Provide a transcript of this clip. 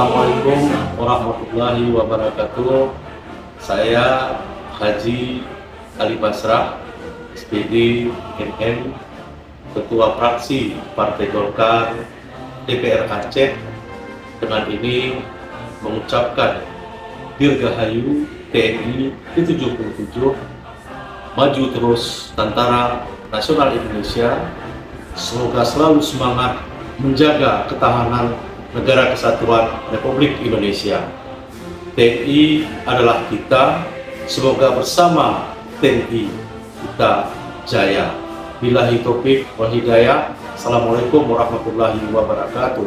Assalamualaikum warahmatullahi wabarakatuh. Saya Haji Ali Basrah, SPD MN, Ketua Fraksi Partai Golkar DPR Aceh, dengan ini mengucapkan Dirgahayu TNI ke-77, maju terus Tentara Nasional Indonesia, semoga selalu semangat menjaga ketahanan Negara Kesatuan Republik Indonesia. TNI adalah kita, semoga bersama TNI kita jaya. Billahi taufik wal hidayah. Assalamualaikum warahmatullahi wabarakatuh.